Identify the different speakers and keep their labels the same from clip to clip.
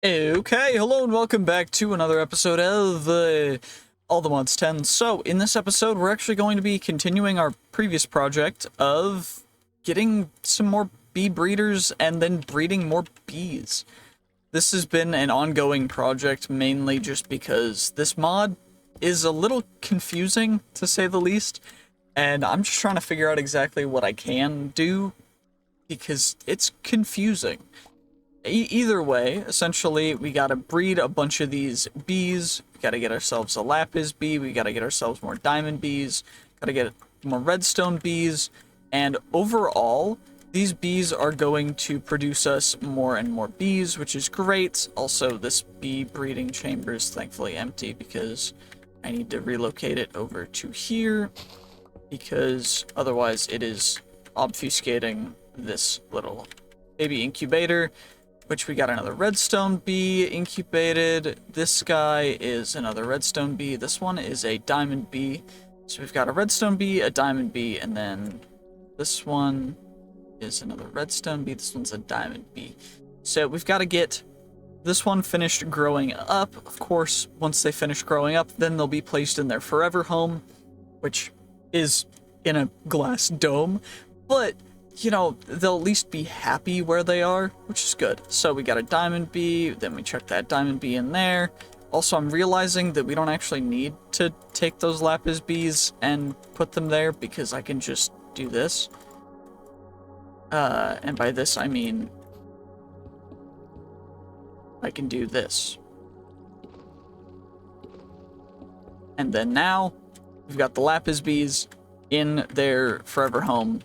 Speaker 1: Okay, hello and welcome back to another episode of All the Mods 10. So, in this episode, we're actually going to be continuing our previous project of getting some more bee breeders and then breeding more bees. This has been an ongoing project mainly just because this mod is a little confusing, to say the least, and I'm just trying to figure out exactly what I can do because it's confusing. Either way, essentially, we gotta breed a bunch of these bees. We gotta get ourselves a lapis bee. We gotta get ourselves more diamond bees. Gotta get more redstone bees. And overall, these bees are going to produce us more and more bees, which is great. Also, this bee breeding chamber is thankfully empty because I need to relocate it over to here because otherwise it is obfuscating this little baby incubator, which we got another redstone bee incubated. This guy is another redstone bee. This one is a diamond bee. So we've got a redstone bee, a diamond bee, and then this one is another redstone bee. This one's a diamond bee. So we've got to get this one finished growing up. Of course, once they finish growing up, then they'll be placed in their forever home, which is in a glass dome. But you know, they'll at least be happy where they are, which is good. So we got a diamond bee, then we chuck that diamond bee in there. Also, I'm realizing that we don't actually need to take those lapis bees and put them there because I can just do this. And by this, I mean I can do this. And then now, we've got the lapis bees in their forever home.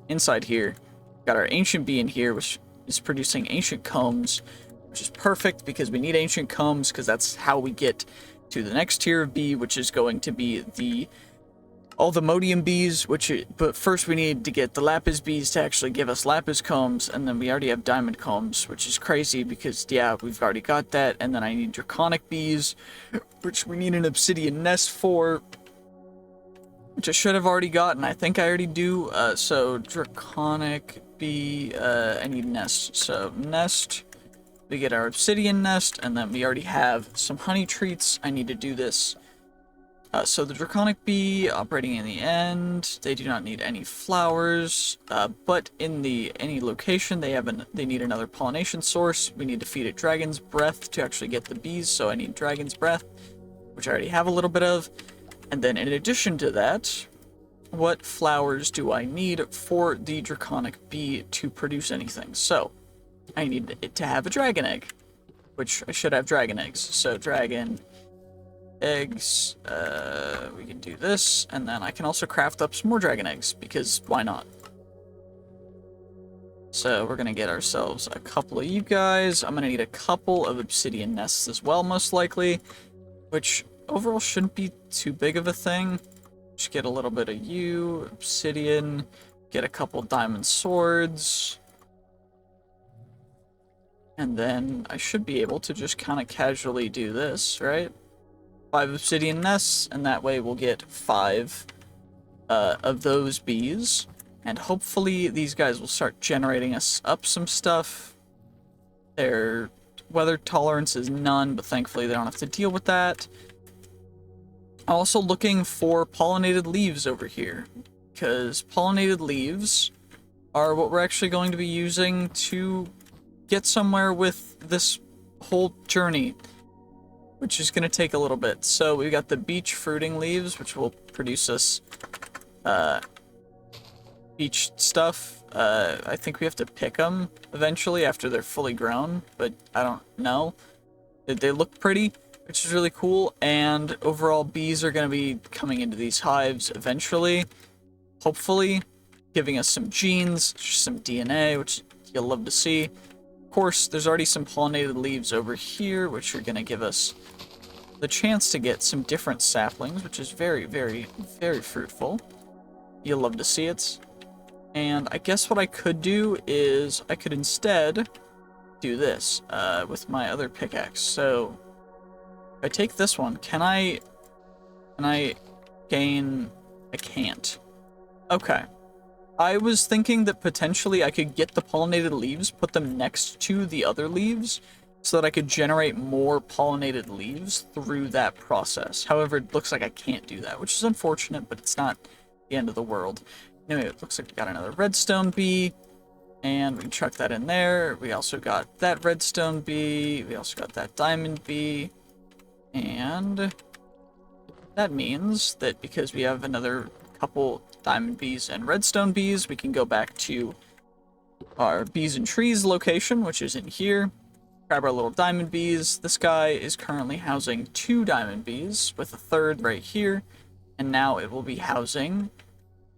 Speaker 1: Inside here, got our ancient bee in here, which is producing ancient combs, which is perfect because we need ancient combs because that's how we get to the next tier of bee, which is going to be all the modium bees. But first we need to get the lapis bees to actually give us lapis combs, and then we already have diamond combs, which is crazy because yeah, we've already got that. And then I need draconic bees, which we need an obsidian nest for, which I should have already gotten. I think I already do. So draconic bee, I need nest. So nest, we get our obsidian nest, and then we already have some honey treats. I need to do this. So the draconic bee operating in the end. They do not need any flowers, but in any location they need another pollination source. We need to feed it dragon's breath to actually get the bees. So I need dragon's breath, which I already have a little bit of. And then in addition to that, what flowers do I need for the draconic bee to produce anything? So I need it to have a dragon egg, which I should have dragon eggs. So dragon eggs, we can do this, and then I can also craft up some more dragon eggs, because why not? So we're gonna get ourselves a couple of you guys. I'm gonna need a couple of obsidian nests as well, most likely, which overall shouldn't be too big of a thing. Just get a little bit of you, obsidian, get a couple diamond swords, and then I should be able to just kind of casually do this, right? 5 obsidian nests, and that way we'll get 5 of those bees, and hopefully these guys will start generating us up some stuff. Their weather tolerance is none, but thankfully they don't have to deal with that. Also looking for pollinated leaves over here, because pollinated leaves are what we're actually going to be using to get somewhere with this whole journey, which is going to take a little bit. So we've got the beech fruiting leaves, which will produce us beech stuff. I think we have to pick them eventually after they're fully grown, but I don't know. They look pretty, which is really cool, and overall bees are going to be coming into these hives eventually, hopefully giving us some genes, some DNA, which you'll love to see. Of course, there's already some pollinated leaves over here, which are going to give us the chance to get some different saplings, which is very, very, very fruitful. You'll love to see it. And I guess what I could do is I could instead do this with my other pickaxe. So if I take this one, can I gain? I can't. Okay. I was thinking that potentially I could get the pollinated leaves, put them next to the other leaves so that I could generate more pollinated leaves through that process. However, it looks like I can't do that, which is unfortunate, but it's not the end of the world. Anyway, it looks like we got another redstone bee, and we can chuck that in there. We also got that redstone bee, we also got that diamond bee, and that means that because we have another couple diamond bees and redstone bees, we can go back to our bees and trees location, which is in here. Grab our little diamond bees. This guy is currently housing 2 diamond bees with a third right here, and now it will be housing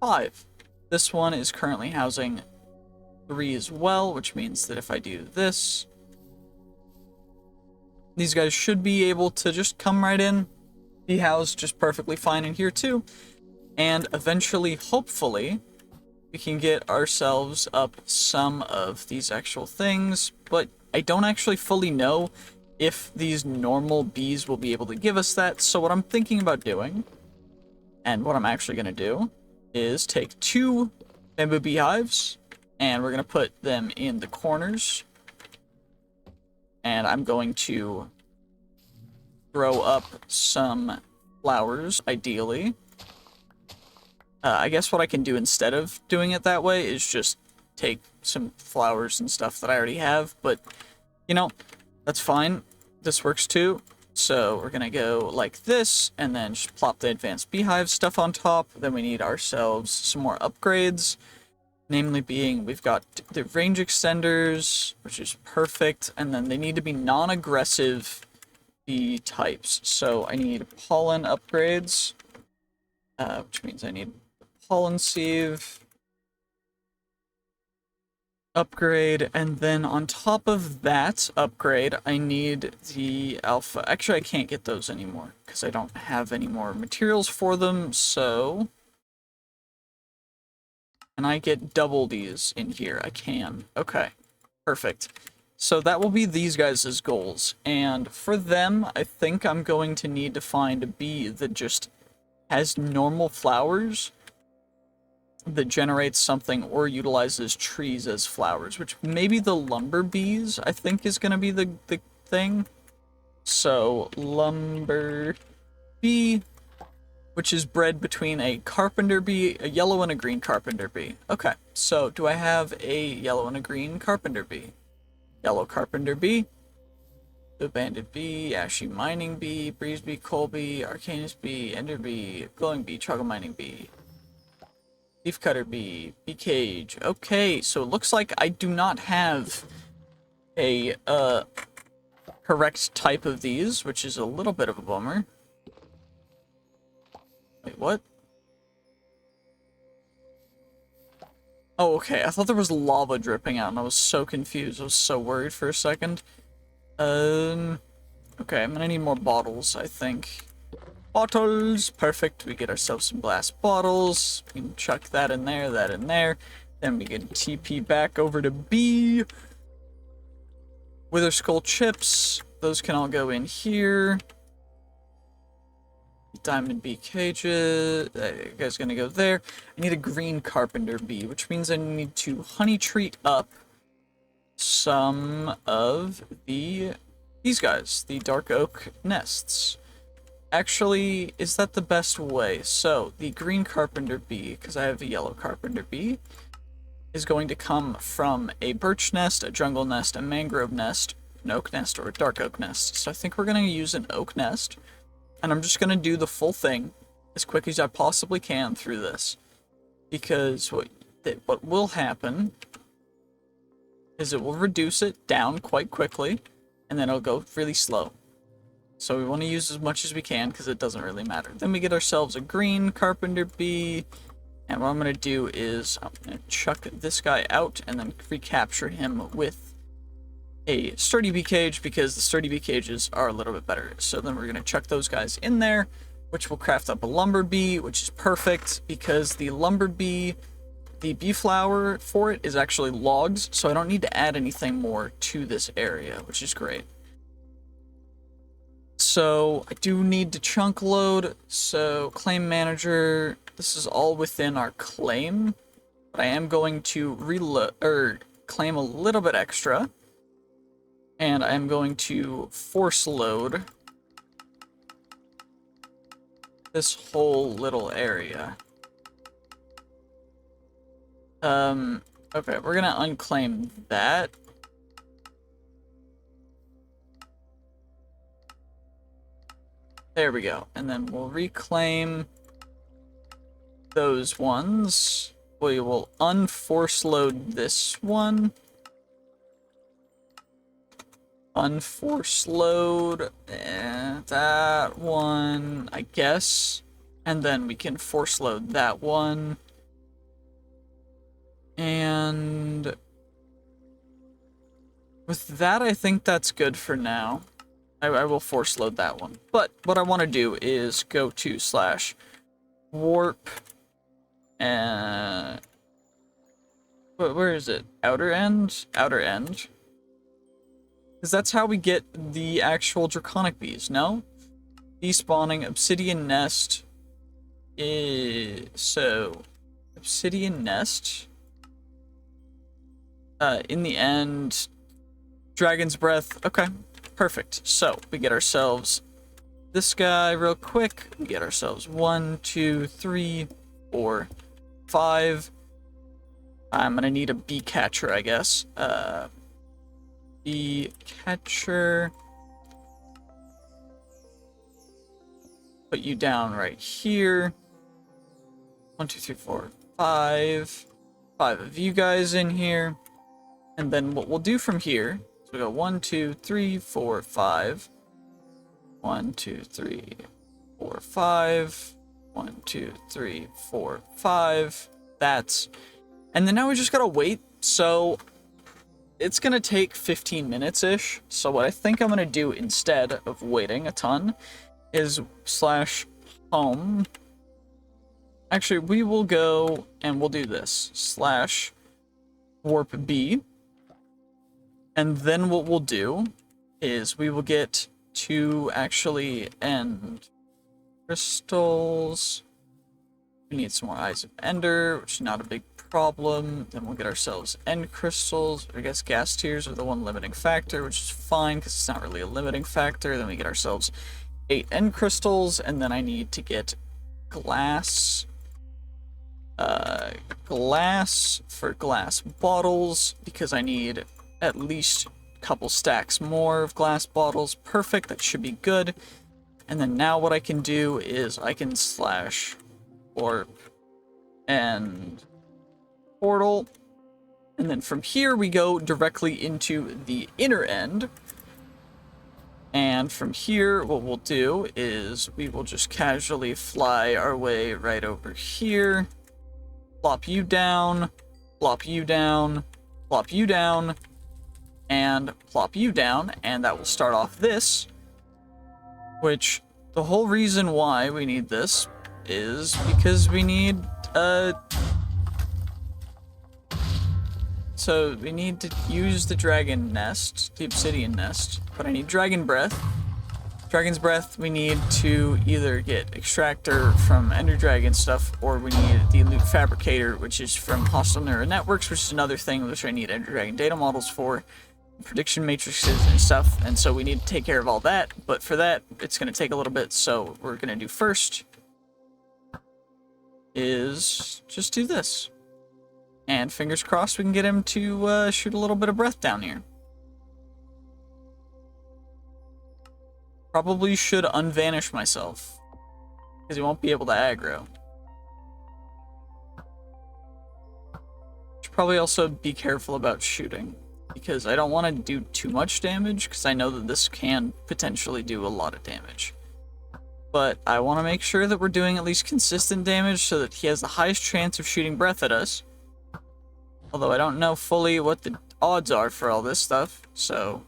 Speaker 1: 5. This one is currently housing 3 as well, which means that if I do this, these guys should be able to just come right in, be housed just perfectly fine in here too, and eventually, hopefully, we can get ourselves up some of these actual things, but I don't actually fully know if these normal bees will be able to give us that. So what I'm thinking about doing, and what I'm actually going to do, is take 2 bamboo beehives, and we're going to put them in the corners. And I'm going to grow up some flowers, ideally. I guess what I can do instead of doing it that way is just take some flowers and stuff that I already have, but, you know, that's fine. This works too. So we're gonna go like this, and then just plop the advanced beehive stuff on top. Then we need ourselves some more upgrades, namely being, we've got the range extenders, which is perfect, and then they need to be non-aggressive bee types. So I need pollen upgrades, which means I need pollen sieve upgrade, and then on top of that upgrade, I need the alpha. Actually, I can't get those anymore because I don't have any more materials for them, so... Can I get double these in here? I can. Okay, perfect. So that will be these guys' goals, and for them, I think I'm going to need to find a bee that just has normal flowers that generates something or utilizes trees as flowers, which maybe the lumber bees, I think, is going to be the thing. So, lumber bee, which is bred between a carpenter bee, a yellow and a green carpenter bee. Okay, so do I have a yellow and a green carpenter bee? Yellow carpenter bee, the banded bee, ashy mining bee, breeze bee, coal bee, arcanus bee, ender bee, glowing bee, chocolate mining bee, leaf cutter bee, bee cage. Okay, so it looks like I do not have a correct type of these, which is a little bit of a bummer. Wait, what? Oh, okay, I thought there was lava dripping out and I was so confused. I was so worried for a second. Okay, I'm gonna need more bottles, I think. Bottles! Perfect. We get ourselves some glass bottles. We can chuck that in there, that in there. Then we get TP back over to B. Wither skull chips. Those can all go in here. Diamond bee cages. That guy's gonna go there. I need a green carpenter bee, which means I need to honey treat up some of these guys, the dark oak nests. Actually, is that the best way? So, the green carpenter bee, because I have a yellow carpenter bee, is going to come from a birch nest, a jungle nest, a mangrove nest, an oak nest, or a dark oak nest. So I think we're going to use an oak nest, and I'm just going to do the full thing as quick as I possibly can through this. Because what will happen is it will reduce it down quite quickly, and then it'll go really slow. So we want to use as much as we can because it doesn't really matter. Then we get ourselves a green carpenter bee. And what I'm going to do is I'm going to chuck this guy out and then recapture him with a sturdy bee cage because the sturdy bee cages are a little bit better. So then we're going to chuck those guys in there, which will craft up a lumber bee, which is perfect because the lumber bee, the bee flower for it is actually logs. So I don't need to add anything more to this area, which is great. So I do need to chunk load, so claim manager, this is all within our claim, but I am going to reload, or claim a little bit extra. And I'm going to force load this whole little area. Okay, we're gonna unclaim that. There we go. And then we'll reclaim those ones. We will unforce load this one. Unforce load that one, I guess. And then we can force load that one. And with that, I think that's good for now. I will force load that one. But what I want to do is go to /warp and where is it? Outer end? Outer end. Because that's how we get the actual draconic bees, no? Despawning obsidian nest is so obsidian nest. In the end, dragon's breath. Okay. Perfect. So, we get ourselves this guy real quick. We get ourselves 1, 2, 3, 4, 5. I'm gonna need a bee catcher, I guess. Bee catcher. Put you down right here. 1, 2, 3, 4, 5. 5 of you guys in here. And then what we'll do from here, so we go 1, 2, 3, 4, 5. 1, 2, 3, 4, 5. 1, 2, 3, 4, 5. That's... And then now we just gotta wait, so... It's gonna take 15 minutes-ish, so what I think I'm gonna do instead of waiting a ton is /home. Actually, we will go and we'll do this. /warp B. And then what we'll do is we will get to actually end crystals. We need some more Eyes of Ender, which is not a big problem. Then we'll get ourselves end crystals. I guess gas tiers are the one limiting factor, which is fine because it's not really a limiting factor. Then we get ourselves 8 end crystals, and then I need to get glass. Glass for glass bottles because I need at least a couple stacks more of glass bottles. Perfect, that should be good. And then now what I can do is I can /warp and portal. And then from here we go directly into the inner end. And from here what we'll do is we will just casually fly our way right over here. Plop you down, plop you down, plop you down, and plop you down, and that will start off this, which the whole reason why we need this is because we need so we need to use the dragon nest, the obsidian nest, but I need dragon breath. Dragon's breath, we need to either get extractor from Ender Dragon stuff, or we need the loot fabricator, which is from hostile neural networks, which is another thing which I need Ender Dragon data models for, prediction matrices and stuff, and so we need to take care of all that, but for that, it's going to take a little bit, so what we're going to do first is just do this. And fingers crossed we can get him to shoot a little bit of breath down here. Probably should unvanish myself, because he won't be able to aggro. Should probably also be careful about shooting, because I don't want to do too much damage, because I know that this can potentially do a lot of damage. But I want to make sure that we're doing at least consistent damage so that he has the highest chance of shooting breath at us. Although I don't know fully what the odds are for all this stuff, so...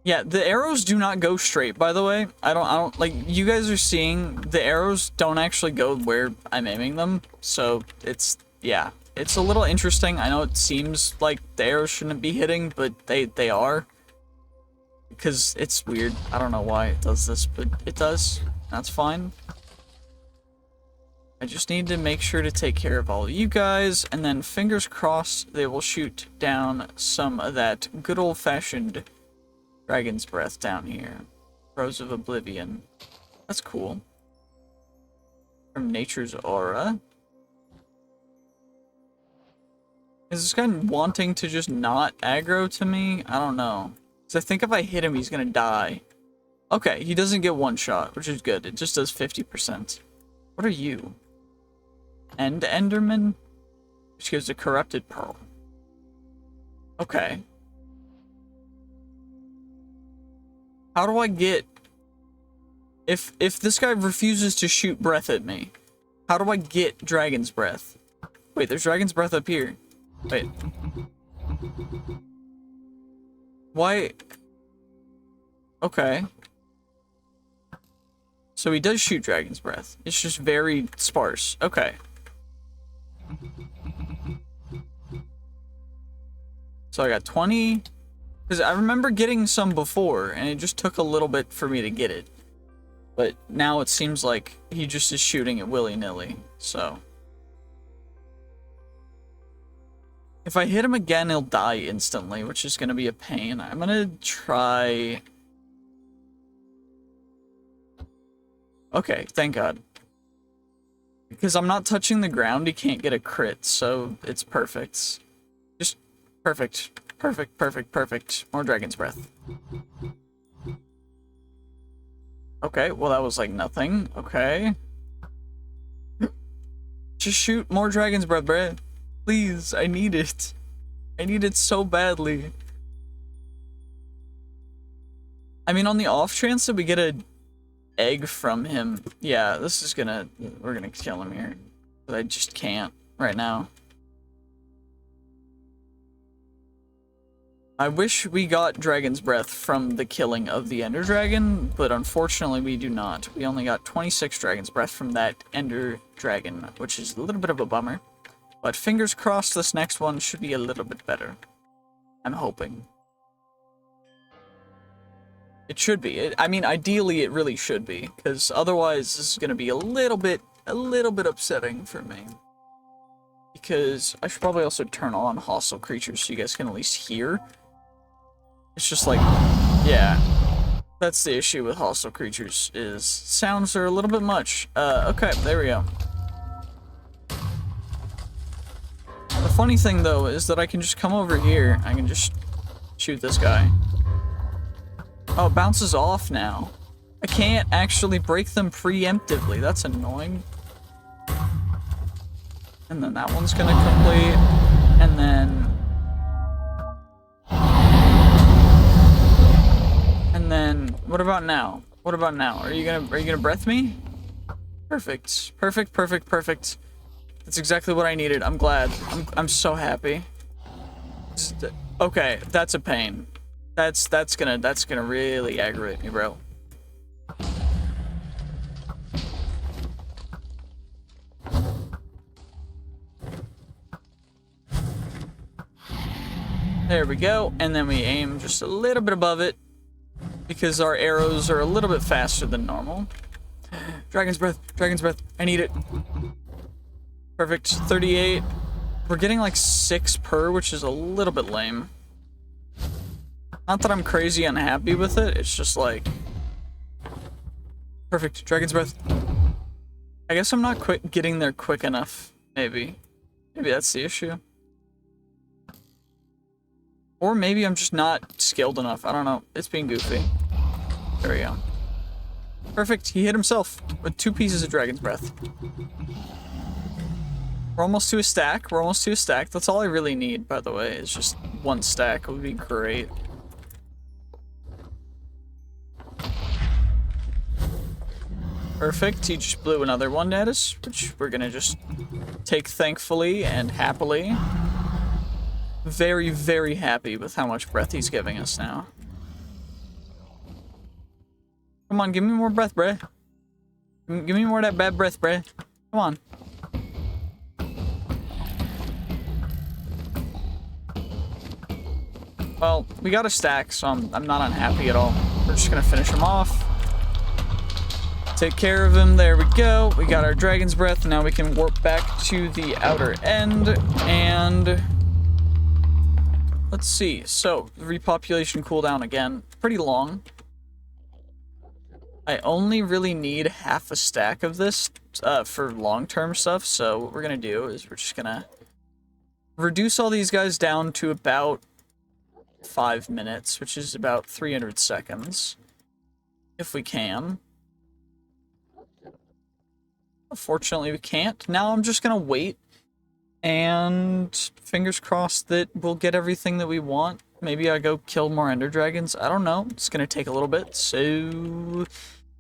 Speaker 1: Yeah, the arrows do not go straight, by the way. I don't, like, you guys are seeing, the arrows don't actually go where I'm aiming them, so it's, yeah. It's a little interesting. I know it seems like the arrows shouldn't be hitting, but they are. Because it's weird. I don't know why it does this, but it does. That's fine. I just need to make sure to take care of all of you guys, and then fingers crossed they will shoot down some of that good old-fashioned dragon's breath down here. Rose of Oblivion. That's cool. From Nature's Aura. Is this guy wanting to just not aggro to me? I don't know. Because I think if I hit him, he's gonna die. Okay, he doesn't get one shot, which is good. It just does 50%. What are you? End Enderman? Which gives a corrupted pearl. Okay. How do I get... If this guy refuses to shoot breath at me, how do I get dragon's breath? Wait, there's dragon's breath up here. Wait. Why? Okay. So he does shoot dragon's breath. It's just very sparse. Okay. So I got 20. Because I remember getting some before, and it just took a little bit for me to get it. But now it seems like he just is shooting it willy-nilly, so... If I hit him again, he'll die instantly, which is going to be a pain. I'm going to try... Okay, thank God. Because I'm not touching the ground, he can't get a crit, so it's perfect. Just perfect. Perfect, perfect, perfect. More dragon's breath. Okay, well that was like nothing. Okay. Just shoot more dragon's breath, bruh. Please, I need it. I need it so badly. I mean, on the off chance that we get an egg from him, yeah, this is gonna... We're gonna kill him here. But I just can't right now. I wish we got dragon's breath from the killing of the ender dragon, but unfortunately we do not. We only got 26 dragon's breath from that ender dragon, which is a little bit of a bummer. But fingers crossed this next one should be a little bit better. I'm hoping. It should be. I mean, ideally it really should be, because otherwise this is going to be a little bit upsetting for me. Because I should probably also turn on hostile creatures so you guys can at least hear. It's just like, yeah, that's the issue with hostile creatures, is sounds are a little bit much. Okay, there we go. The funny thing, though, is that I can just come over here. I can just shoot this guy. Oh, it bounces off now. I can't actually break them preemptively. That's annoying. And then that one's gonna complete. And then... And then, what about now? What about now? Are you gonna breath me? Perfect. Perfect, perfect, perfect. That's exactly what I needed. I'm glad. I'm so happy. Okay, that's a pain. That's gonna really aggravate me, bro. There we go, and then we aim just a little bit above it because our arrows are a little bit faster than normal. Dragon's breath, I need it. Perfect, 38. We're getting like 6 per, which is a little bit lame. Not that I'm crazy unhappy with it, it's just like... Perfect, dragon's breath. I guess I'm not getting there quick enough, maybe. Maybe that's the issue. Or maybe I'm just not skilled enough. I don't know. It's being goofy. There we go. Perfect. He hit himself with 2 pieces of dragon's breath. We're almost to a stack. We're almost to a stack. That's all I really need, by the way. It's just 1 stack. It would be great. Perfect. He just blew another one at us, which we're gonna just take thankfully and happily. Very, very happy with how much breath he's giving us now. Come on, give me more breath, bruh. Give me more of that bad breath, bruh. Come on. Well, we got a stack, so I'm not unhappy at all. We're just gonna finish him off. Take care of him. There we go. We got our dragon's breath. Now we can warp back to the outer end. And let's see. So, repopulation cooldown again. Pretty long. I only really need half a stack of this for long-term stuff. So what we're going to do is we're just going to reduce all these guys down to about 5 minutes, which is about 300 seconds. If we can. Unfortunately, we can't. Now I'm just gonna wait, and fingers crossed that we'll get everything that we want. Maybe I go kill more ender dragons. I don't know. It's gonna take a little bit, so I'm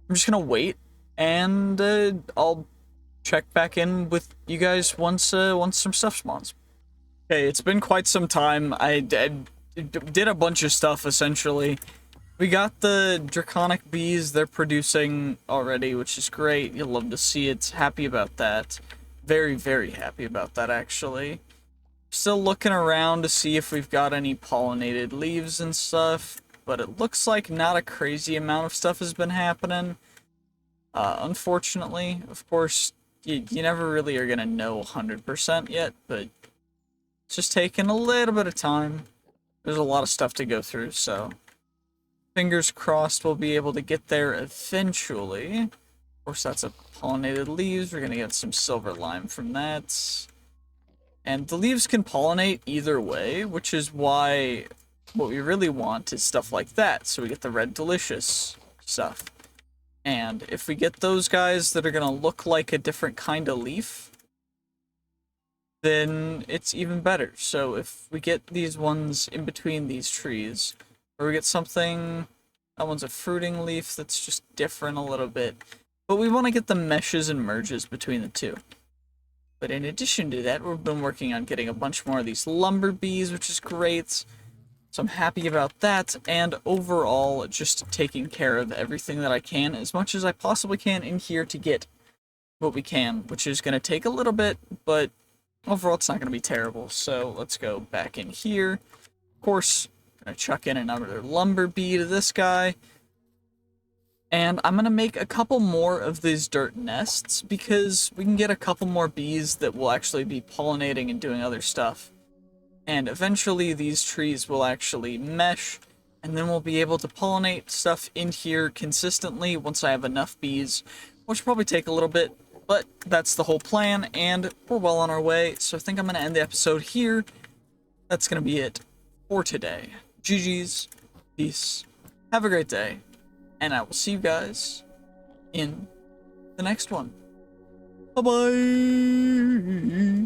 Speaker 1: just gonna wait, and I'll check back in with you guys once some stuff spawns. Okay, it's been quite some time. I did a bunch of stuff essentially. We got the draconic bees, they're producing already, which is great. You'll love to see it. Happy about that. Very, very happy about that, actually. Still looking around to see if we've got any pollinated leaves and stuff, but it looks like not a crazy amount of stuff has been happening. Unfortunately, of course, you never really are going to know 100% yet, but it's just taking a little bit of time. There's a lot of stuff to go through, so fingers crossed we'll be able to get there eventually. Of course, that's a pollinated leaves. We're going to get some silver lime from that. And the leaves can pollinate either way, which is why what we really want is stuff like that. So we get the red delicious stuff. And if we get those guys that are going to look like a different kind of leaf, then it's even better. So if we get these ones in between these trees, or we get something, that one's a fruiting leaf that's just different a little bit. But we want to get the meshes and merges between the two. But in addition to that, we've been working on getting a bunch more of these lumber bees, which is great. So I'm happy about that. And overall, just taking care of everything that I can, as much as I possibly can in here to get what we can, which is going to take a little bit, but overall it's not going to be terrible. So let's go back in here. Of course, I chuck in another lumber bee to this guy. And I'm going to make a couple more of these dirt nests because we can get a couple more bees that will actually be pollinating and doing other stuff. And eventually these trees will actually mesh, and then we'll be able to pollinate stuff in here consistently once I have enough bees, which will probably take a little bit, but that's the whole plan, and we're well on our way. So I think I'm going to end the episode here. That's going to be it for today. GG's, peace, have a great day, and I will see you guys in the next one. Bye-bye!